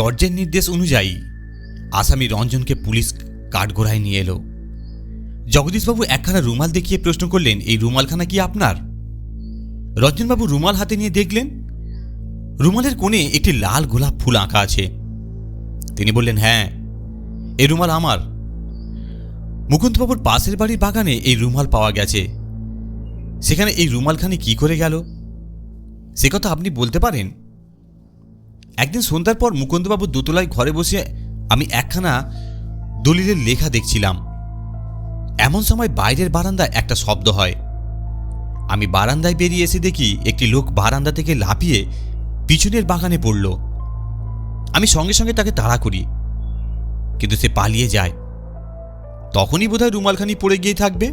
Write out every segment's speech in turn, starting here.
জর্জের নির্দেশ অনুযায়ী আসামি রঞ্জনকে পুলিশ কাঠগড়ায় নিয়ে এলো। জগদীশবাবু একখানা রুমাল দেখিয়ে প্রশ্ন করলেন, এই রুমালখানা কি আপনার? রঞ্জনবাবু রুমাল হাতে নিয়ে দেখলেন রুমালের কোণে একটি লাল গোলাপ ফুল আঁকা আছে। তিনি বললেন, হ্যাঁ, এই রুমাল আমার। মুকুন্দবাবুর পাশের বাড়ির বাগানে এই রুমাল পাওয়া গেছে। সেখানে এই রুমালখানি কি করে গেল সে কথা আপনি বলতে পারেন? একদিন সন্ধ্যার পর মুকুন্দবাবু দোতলায় ঘরে বসে আমি একখানা দলিলের লেখা দেখছিলাম। এমন সময় বাইরের বারান্দায় একটা শব্দ হয়। আমি বারান্দায় বেরিয়ে এসে দেখি একটি লোক বারান্দা থেকে লাফিয়ে পিছনের বাগানে পড়ল। আমি সঙ্গে সঙ্গে তাকে তাড়া করি, কিন্তু সে পালিয়ে যায়। তখনই বোধহয় রুমালখানি পড়ে গিয়ে থাকবে।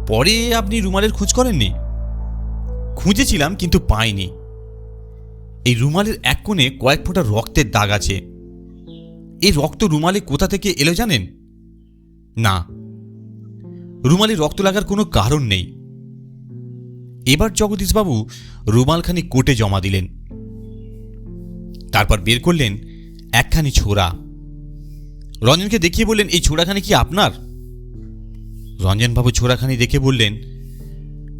পরে আপনি রুমালের খোঁজ করেননি? খুঁজেছিলাম, কিন্তু পাইনি। এই রুমালের এক কোণে কয়েক ফোঁটা রক্তের দাগ আছে। এই রক্ত রুমালে কোথা থেকে এলো জানেন? না, রুমালে রক্ত লাগার কোনো কারণ নেই। এবার জগদীশবাবু রুমালখানি কোর্টে জমা দিলেন। তারপর বের করলেন একখানি ছোরা। রঞ্জনকে দেখিয়ে বললেন, এই ছোরাখানি কি আপনার? রঞ্জনবাবু ছোরাখানি দেখে বললেন,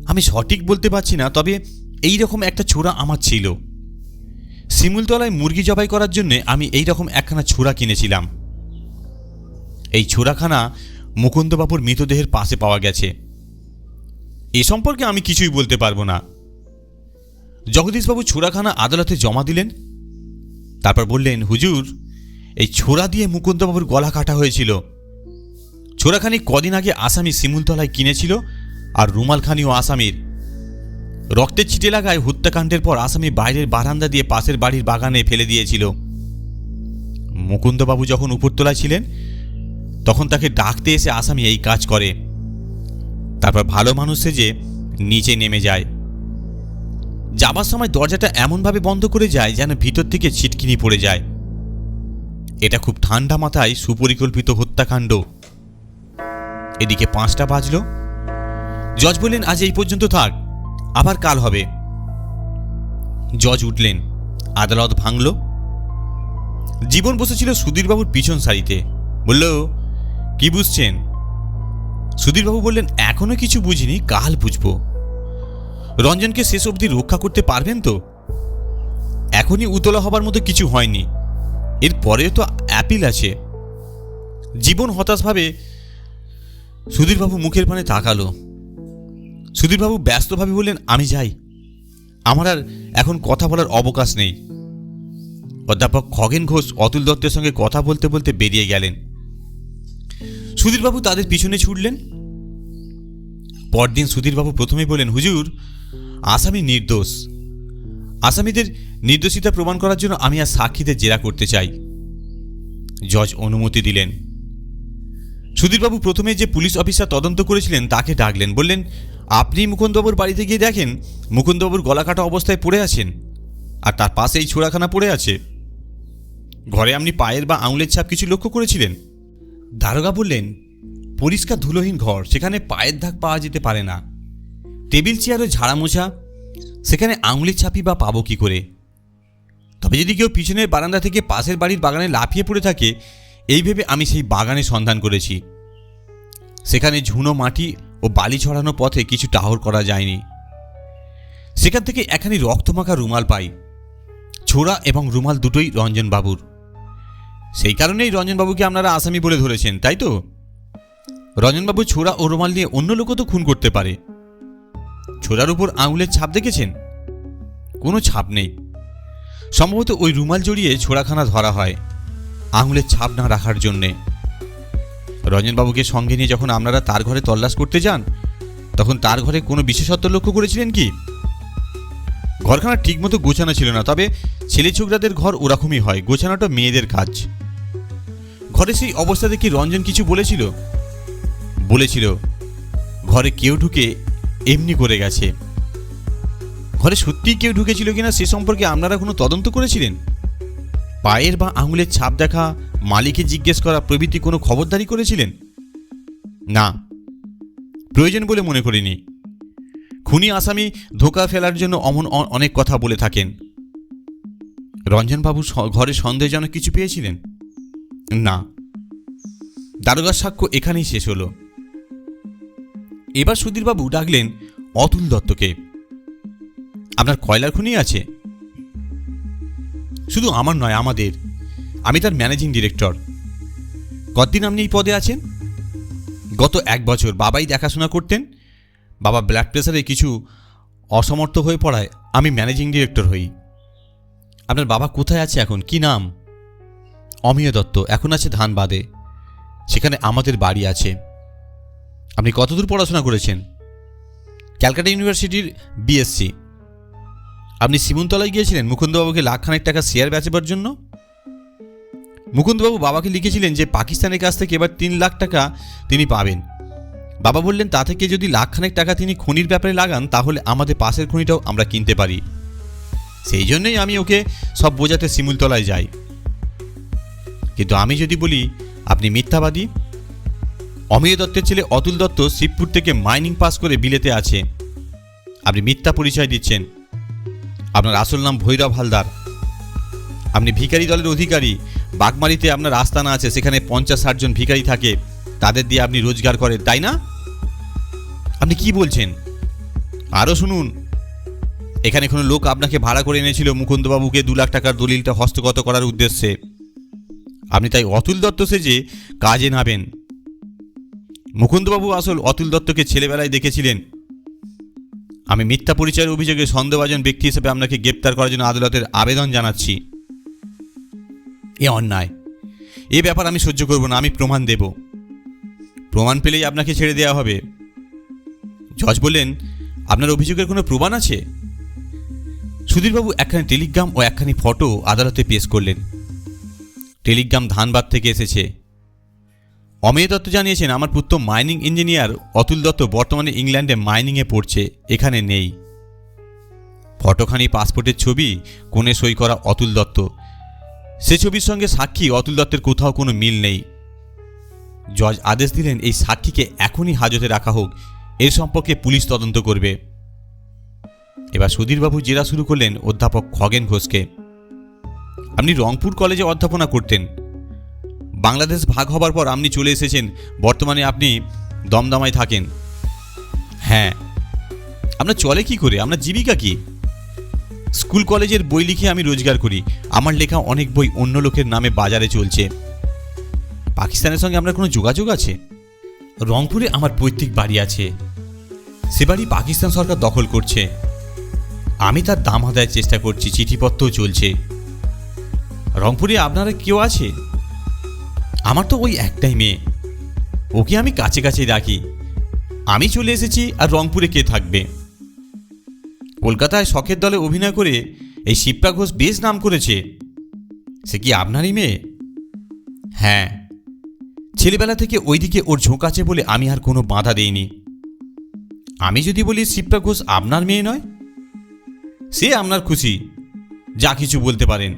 আমি সঠিক বলতে পারছি না, তবে এই রকম একটা ছোরা আমার ছিল। শিমুলতলায় মুরগি জবাই করার জন্য আমি এই রকম একখানা ছোরা কিনেছিলাম। এই ছোরাখানা মুকুন্দবাবুর মৃতদেহের পাশে পাওয়া গেছে। এ সম্পর্কে আমি কিছুই বলতে পারবো না। জগদীশবাবু ছোরাখানা আদালতে জমা দিলেন। তারপর বললেন, হুজুর, এই ছোরা দিয়ে মুকুন্দবাবুর গলা কাটা হয়েছিল। ছোরাখানি কদিন আগে আসামি শিমুলতলায় কিনেছিল, আর রুমালখানিও আসামির। রক্তের ছিটে লাগায় হত্যাকাণ্ডের পর আসামি বাইরের বারান্দা দিয়ে পাশের বাড়ির বাগানে ফেলে দিয়েছিল। মুকুন্দবাবু যখন উপরতলায় ছিলেন তখন তাকে ডাকতে এসে আসামি এই কাজ করে। তারপর ভালো মানুষ সেজে নিচে নেমে যায়। যাবার সময় দরজাটা এমনভাবে বন্ধ করে যায় যেন ভিতর থেকে ছিটকিনি পড়ে যায়। এটা খুব ঠান্ডা মাথায় সুপরিকল্পিত হত্যাকাণ্ড। এদিকে 5টা বাজল। জজ বললেন, আজ এই পর্যন্ত থাক, আবার কাল হবে। জজ উঠলেন, আদালত ভাঙল। জীবন বসেছিল সুধীরবাবুর পিছন সারিতে। বলল, কি বুঝছেন? সুধীরবাবু বললেন, এখনো কিছু বুঝিনি, কাল বুঝব। রঞ্জনকে শেষ অবধি রক্ষা করতে পারবেন তো? এখনই উতলা হবার মতো কিছু হয়নি, এর পরেও তো অ্যাপিল আছে। জীবন হতাশভাবে সুধীরবাবু মুখের পানে তাকালো। সুধীরবাবু ব্যস্তভাবে বললেন, আমি যাই, আমার আর এখন কথা বলার অবকাশ নেই। অধ্যাপক খগেন ঘোষ অতুল দত্তের সঙ্গে কথা বলতে বলতে বেরিয়ে গেলেন। সুধীরবাবু তাদের পিছনে ছুটলেন। পরদিন সুধীরবাবু প্রথমেই বললেন, হুজুর, আসামি নির্দোষ। আসামিদের নির্দোষিতা প্রমাণ করার জন্য আমি আর সাক্ষীদের জেরা করতে চাই। জজ অনুমতি দিলেন। সুধীরবাবু প্রথমে যে পুলিশ অফিসার তদন্ত করেছিলেন তাকে ডাকলেন। বললেন, আপনি মুকুন্দবাবুর বাড়িতে গিয়ে দেখেন মুকুন্দবাবুর গলা কাটা অবস্থায় পড়ে আছেন, আর তার পাশে এই ছোরাখানা পড়ে আছে। ঘরে আপনি পায়ের বা আঙুলের ছাপ কিছু লক্ষ্য করেছিলেন? দারোগা বললেন, পরিষ্কার ধুলোহীন ঘর, সেখানে পায়ের দাগ পাওয়া যেতে পারে না। টেবিল চেয়ার ও ঝাড়া মোছা, সেখানে আঙুলের ছাপই বা পাবো কি করে? তবে যদি কেউ পিছনের বারান্দা থেকে পাশের বাড়ির বাগানে লাফিয়ে পড়ে থাকে, এই ভেবে আমি সেই বাগানে সন্ধান করেছি। সেখানে ঝুনো মাটি ও বালি ছড়ানো পথে কিছু টাহর করা যায়নি। সেখান থেকে একখানি রক্তমাখা রুমাল পাই। ছোরা এবং রুমাল দুটোই রঞ্জনবাবুর। সেই কারণেই রঞ্জনবাবুকে আপনারা আসামি বলে ধরেছেন, তাই তো? রঞ্জনবাবু ছোরা ও রুমাল নিয়ে অন্য লোকও তো খুন করতে পারে। ছোরার উপর আঙুলের ছাপ দেখেছেন? কোনো ছাপ নেই। সম্ভবত ওই রুমাল জড়িয়ে ছোরাখানা ধরা হয়, আঙুলের ছাপ না রাখার জন্যে। রঞ্জনবাবুকে সঙ্গে নিয়ে যখন আপনারা তার ঘরে তল্লাশ করতে যান, তখন তার ঘরে কোনো বিশেষত্ব লক্ষ্য করেছিলেন কি? ঘরখানা ঠিকমতো গোছানো ছিল না, তবে ছেলে ছোকরাদের ঘর ওরকমই হয়, গোছানোটা মেয়েদের কাজ। ঘরে সেই অবস্থা দেখে রঞ্জন কিছু বলেছিল? বলেছিল, ঘরে কেউ ঢুকে এমনি করে গেছে। ঘরে সত্যিই কেউ ঢুকেছিল কিনা সে সম্পর্কে আপনারা কোনো তদন্ত করেছিলেন? পায়ের বা আঙুলের ছাপ দেখা, মালিককে জিজ্ঞেস করা প্রভৃতি কোনো খবরদারি করেছিলেন? না, প্রয়োজন বলে মনে করিনি। খুনি আসামি ধোঁকা ফেলার জন্য অমন অনেক কথা বলে থাকেন। রঞ্জনবাবু ঘরে সন্দেহজনক কিছু পেয়েছিলেন? না। দারোগার সাক্ষ্য এখানেই শেষ হলো। এবার সুধীরবাবু ডাকলেন অতুল দত্তকে। আপনার কয়লার খনি আছে? শুধু আমার নয়, আমাদের। আমি তার ম্যানেজিং ডিরেক্টর। কতদিন আপনি এই পদে আছেন? গত 1 বছর। বাবাই দেখাশোনা করতেন। বাবা ব্লাড প্রেসারে কিছু অসমর্থ হয়ে পড়ায় আমি ম্যানেজিং ডিরেক্টর হই। আপনার বাবা কোথায় আছে এখন? কি নাম? অমিয় দত্ত। এখন আছে ধানবাদে। সেখানে আমাদের বাড়ি আছে। আপনি কতদূর পড়াশোনা করেছেন? ক্যালকাটা ইউনিভার্সিটির বিএসসি। আপনি শিমুলতলায় গিয়েছিলেন মুকুন্দবাবুকে লাখখানেক টাকা শেয়ার বেচাবার জন্য? মুকুন্দবাবু বাবাকে লিখেছিলেন যে পাকিস্তানের কাছ থেকে এবার 3 লাখ টাকা তিনি পাবেন। বাবা বললেন তা থেকে যদি লাখখানেক টাকা তিনি খনির ব্যাপারে লাগান তাহলে আমাদের পাশের খনিটাও আমরা কিনতে পারি। সেই জন্যই আমি ওকে সব বোঝাতে শিমুলতলায় যাই। কিন্তু আমি যদি বলি আপনি মিথ্যাবাদী। অমিয় দত্তের ছেলে অতুল দত্ত শিবপুর থেকে মাইনিং পাস করে বিলেতে আছে। আপনি মিথ্যা পরিচয় দিচ্ছেন। আপনার আসল নাম ভৈরব হালদার। আপনি ভিখারি দলের অধিকারী। বাগমারিতে আপনার আস্তানা আছে, সেখানে 50-60 জন ভিখারি থাকে, তাদের দিয়ে আপনি রোজগার করেন, তাই না? আপনি কি বলছেন? আরও শুনুন, এখানে কোনো লোক আপনাকে ভাড়া করে এনেছিল মুকুন্দবাবুকে 2 লাখ টাকার দলিলটা হস্তগত করার উদ্দেশ্যে। আপনি তাই অতুল দত্ত সেজে কাজে নামেন। মুকুন্দবাবু আসল অতুল দত্তকে ছেলেবেলায় দেখেছিলেন। আমি মিথ্যা পরিচয়ের অভিযোগে সন্দেহভাজন ব্যক্তি হিসেবে আপনাকে গ্রেপ্তার করার জন্য আদালতের আবেদন জানাচ্ছি। এ অন্যায়। এ ব্যাপার আমি সহ্য করব না। আমি প্রমাণ দেব। প্রমাণ পেলেই আপনাকে ছেড়ে দেওয়া হবে। জজ বললেন, আপনার অভিযোগের কোনো প্রমাণ আছে? সুধীরবাবু একখানি টেলিগ্রাম ও একখানি ফটো আদালতে পেশ করলেন। টেলিগ্রাম ধানবাদ থেকে এসেছে। অমিয় দত্ত জানিয়েছেন, আমার পুত্র মাইনিং ইঞ্জিনিয়ার অতুল দত্ত বর্তমানে ইংল্যান্ডে মাইনিংয়ে পড়ছে, এখানে নেই। ফটোখানি পাসপোর্টের ছবি, কোণে সই করা অতুল দত্ত। সে ছবির সঙ্গে সাক্ষী অতুল দত্তের কোথাও কোনো মিল নেই। জজ আদেশ দিলেন এই সাক্ষীকে এখনই হাজতে রাখা হোক। এর সম্পর্কে পুলিশ তদন্ত করবে। এবার সুধীরবাবু জেরা শুরু করলেন অধ্যাপক খগেন ঘোষকে। আপনি রংপুর কলেজে অধ্যাপনা করতেন। বাংলাদেশ ভাগ হবার পর আপনি চলে এসেছেন। বর্তমানে আপনি দমদমায় থাকেন। হ্যাঁ। আপনার চলে কি করে? আপনার জীবিকা কি? স্কুল কলেজের বই লিখে আমি রোজগার করি। আমার লেখা অনেক বই অন্য লোকের নামে বাজারে চলছে। পাকিস্তানের সঙ্গে আপনার কোনো যোগাযোগ আছে? রংপুরে আমার পৈতৃক বাড়ি আছে। সে বাড়ি পাকিস্তান সরকার দখল করছে। আমি তার দাম আদায়ের চেষ্টা করছি, চিঠিপত্রও চলছে। রংপুরে আপনারা কেউ আছে? আমার তো ওই একটাই মেয়ে, ওকে আমি কাছে কাছেই রাখি। আমি চলে এসেছি, আর রংপুরে কে থাকবে? কলকাতায় শখের দলে অভিনয় করে এই শিপ্রা ঘোষ বেশ নাম করেছে। সে কি আপনারই মেয়ে? হ্যাঁ। ছেলেবেলা থেকে ওইদিকে ওর ঝোঁক আছে বলে আমি আর কোনো বাধা দেইনি। আমি যদি বলি শিপ্রা ঘোষ আপনার মেয়ে নয়, সে আপনার খুশি, যা কিছু বলতে পারেন।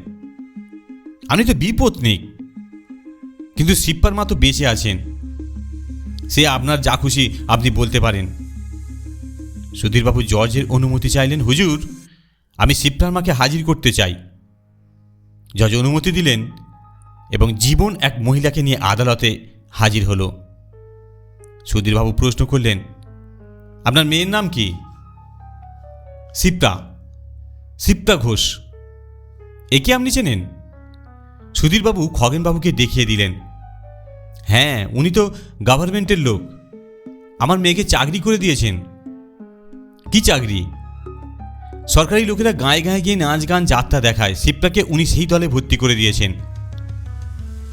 আমি তো বিপত্নিক, কিন্তু শিপ্রার মা তো বেঁচে আছেন। সে আপনার যা খুশি আপনি বলতে পারেন। সুধীরবাবু জজের অনুমতি চাইলেন। হুজুর, আমি শিপ্রার মাকে হাজির করতে চাই। জজ অনুমতি দিলেন এবং জীবন এক মহিলাকে নিয়ে আদালতে হাজির হল। সুধীরবাবু প্রশ্ন করলেন, আপনার মেয়ের নাম কি? শিপ্রা। শিপ্রা ঘোষ। একে আপনি চেনেন? সুধীরবাবু খগেনবাবুকে দেখিয়ে দিলেন। হ্যাঁ, উনি তো গভর্নমেন্টের লোক। আমার মেয়েকে চাকরি করে দিয়েছেন। কি চাকরি? সরকারি লোকেরা গায়ে গায়ে গিয়ে নাচ গান যাত্রা দেখায়, শিপ্রাকে উনি সেই দলে ভর্তি করে দিয়েছেন।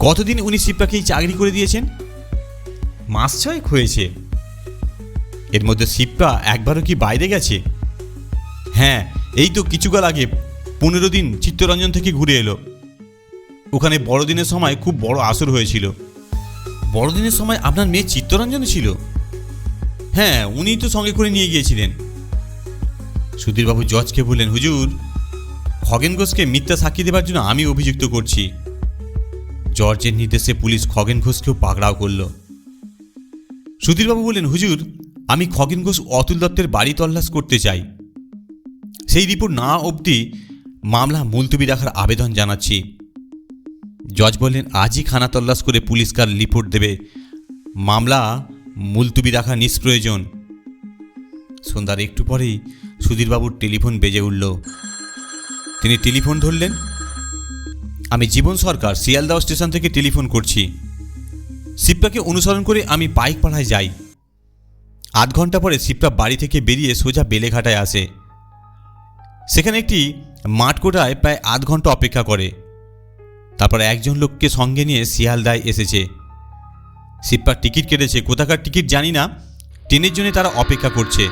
কতদিন উনি শিপ্রাকে এই চাকরি করে দিয়েছেন? মাস 6 হয়েছে। এর মধ্যে শিপ্রা একবারও কি বাইরে গেছে? হ্যাঁ, এই তো কিছুকাল আগে 15 দিন চিত্তরঞ্জন থেকে ঘুরে এলো। ওখানে বড়দিনের সময় খুব বড় আসর হয়েছিল। বড়দিনের সময় আপনার মেয়ে চিত্তরঞ্জনে ছিল? হ্যাঁ, উনিই তো সঙ্গে করে নিয়ে গিয়েছিলেন। সুধীরবাবু জজকে বললেন, হুজুর, খগেন ঘোষকে মিথ্যা সাক্ষী দেবার জন্য আমি অভিযুক্ত করছি। জজের নির্দেশে পুলিশ খগেন ঘোষকেও পাকড়াও করল। সুধীরবাবু বললেন, হুজুর, আমি খগেন ঘোষ অতুল দত্তের বাড়ি তল্লাশ করতে চাই। সেই রিপোর্ট না অবধি মামলা মুলতবি রাখার আবেদন জানাচ্ছি। জজ বললেন, আজই খানা তল্লাশ করে পুলিশকার রিপোর্ট দেবে, মামলা মুলতবি রাখা নিষ্প্রয়োজন। সন্ধ্যার একটু পরেই সুধীরবাবুর টেলিফোন বেজে উঠল। তিনি টেলিফোন ধরলেন। আমি জীবন সরকার শিয়ালদহ স্টেশন থেকে টেলিফোন করছি। শিপ্রাকে অনুসরণ করে আমি পাইকপাড়ায় যাই। আধ ঘন্টা পরে শিপ্রা বাড়ি থেকে বেরিয়ে সোজা বেলেঘাটায় আসে। সেখানে একটি মাঠকোটায় প্রায় আধ ঘন্টা অপেক্ষা করে। তারপর একজন লোককে সঙ্গে নিয়ে শিয়ালদায় এসেছে। শিপ্রা টিকিট কেটেছে, কোথাকার টিকিট জানি না, ট্রেনের জন্য তারা অপেক্ষা করছে।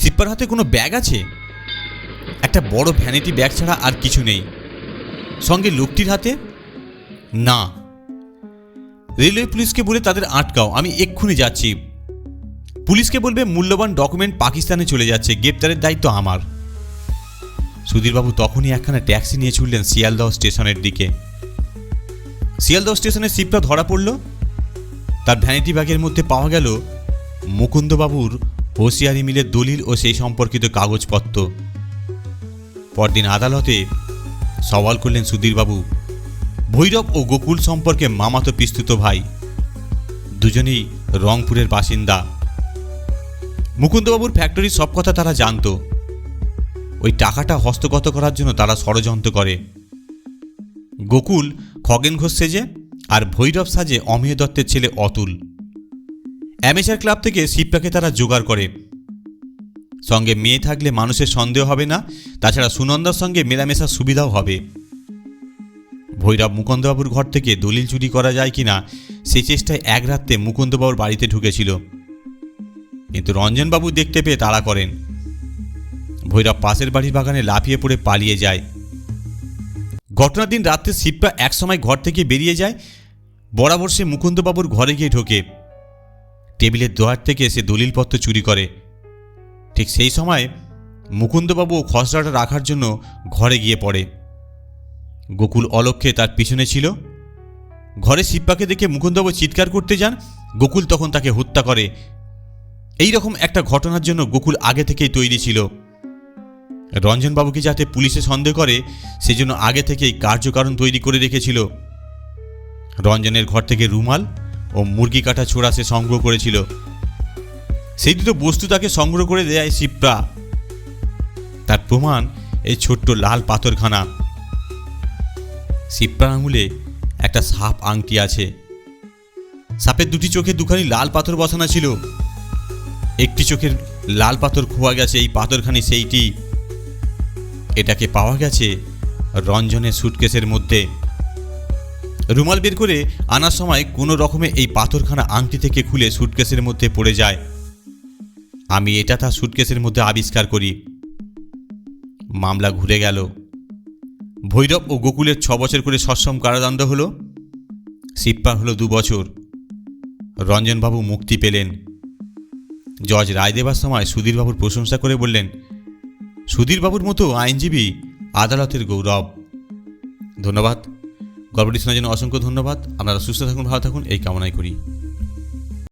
শিপ্রার হাতে কোনো ব্যাগ আছে? একটা বড় ভ্যানিটি ব্যাগ ছাড়া আর কিছু নেই। সঙ্গে লোকটির হাতে? না। রেলওয়ে পুলিশকে বলে তাদের আটকাও, আমি এক্ষুনি যাচ্ছি। পুলিশকে বলবে মূল্যবান ডকুমেন্ট পাকিস্তানে চলে যাচ্ছে, গ্রেপ্তারের দায়িত্ব আমার। সুধীরবাবু তখনই একখানা ট্যাক্সি নিয়ে ছুটলেন শিয়ালদহ স্টেশনের দিকে। শিয়ালদহ স্টেশনে শিপ্রা ধরা পড়ল। তার ভ্যানিটি ব্যাগের মধ্যে পাওয়া গেল মুকুন্দবাবুর হোশিয়ারি মিলের দলিল ও সেই সম্পর্কিত কাগজপত্র। পরদিন আদালতে সওয়াল করলেন সুধীরবাবু। ভৈরব ও গোকুল সম্পর্কে মামাতো পিস্তুত ভাই, দুজনেই রংপুরের বাসিন্দা। মুকুন্দবাবুর ফ্যাক্টরির সব কথা তারা জানত। ওই টাকাটা হস্তগত করার জন্য তারা ষড়যন্ত্র করে। গোকুল খগেন ঘোষ সেজে আর ভৈরব সাজে অমেয় দত্তের ছেলে অতুল। অ্যামেচার ক্লাব থেকে শিপ্রাকে তারা জোগাড় করে। সঙ্গে মেয়ে থাকলে মানুষের সন্দেহ হবে না, তাছাড়া সুনন্দার সঙ্গে মেলামেশার সুবিধাও হবে। ভৈরব মুকুন্দবাবুর ঘর থেকে দলিল চুরি করা যায় কিনা সেই চেষ্টায় এক রাত্রে মুকুন্দবাবুর বাড়িতে ঢুকেছিল, কিন্তু রঞ্জনবাবু দেখতে পেয়ে তাড়া করেন। ভৈরব পাশের বাড়ির বাগানে লাফিয়ে পড়ে পালিয়ে যায়। ঘটনার দিন রাত্রে শিপ্রা একসময় ঘর থেকে বেরিয়ে যায়। বরাবর সে মুকুন্দবাবুর ঘরে গিয়ে ঢোকে। টেবিলের দোয়ার থেকে সে দলিলপত্র চুরি করে। ঠিক সেই সময় মুকুন্দবাবু খসড়াটা রাখার জন্য ঘরে গিয়ে পড়ে। গোকুল অলক্ষ্যে তার পিছনে ছিল। ঘরে শিপ্রাকে দেখে মুকুন্দবাবু চিৎকার করতে যান। গোকুল তখন তাকে হত্যা করে। এই রকম একটা ঘটনার জন্য গোকুল আগে থেকেই তৈরি ছিল। রঞ্জনবাবুকে যাতে পুলিশে সন্দেহ করে সেজন্য আগে থেকেই কার্যকারণ তৈরি করে রেখেছিল। রঞ্জনের ঘর থেকে রুমাল ও মুরগি কাটা ছোড়া সে সংগ্রহ করেছিল। সেই দুটো বস্তু তাকে সংগ্রহ করে দেয় শিপ্রা। তার প্রমাণ এই ছোট্ট লাল পাথরখানা। শিপ্রার আঙুলে একটা সাপ আংটি আছে। সাপের দুটি চোখে দুখানি লাল পাথর বসানো ছিল। একটি চোখের লাল পাথর খোয়া গেছে, এই পাথরখানি সেইটি। এটাকে পাওয়া গেছে রঞ্জনের সুটকেসের মধ্যে। রুমাল বের করে আনার সময় কোনো রকমে এই পাথরখানা আংটি থেকে খুলে সুটকেসের মধ্যে পড়ে যায়। আমি এটা তার সুটকেসের মধ্যে আবিষ্কার করি। মামলা ঘুরে গেল। ভৈরব ও গোকুলের 6 বছর করে সশ্রম কারাদণ্ড হলো। শিপ্রার হলো 2 বছর। রঞ্জনবাবু মুক্তি পেলেন। জজ রায় দেবার সময় সুধীরবাবুর প্রশংসা করে বললেন, সুধীরবাবুর মতো আইনজীবী আদালতের গৌরব। ধন্যবাদ। গল্পটি শোনার জন্য অসংখ্য ধন্যবাদ। আপনারা সুস্থ থাকুন, ভালো থাকুন এই কামনাই করি।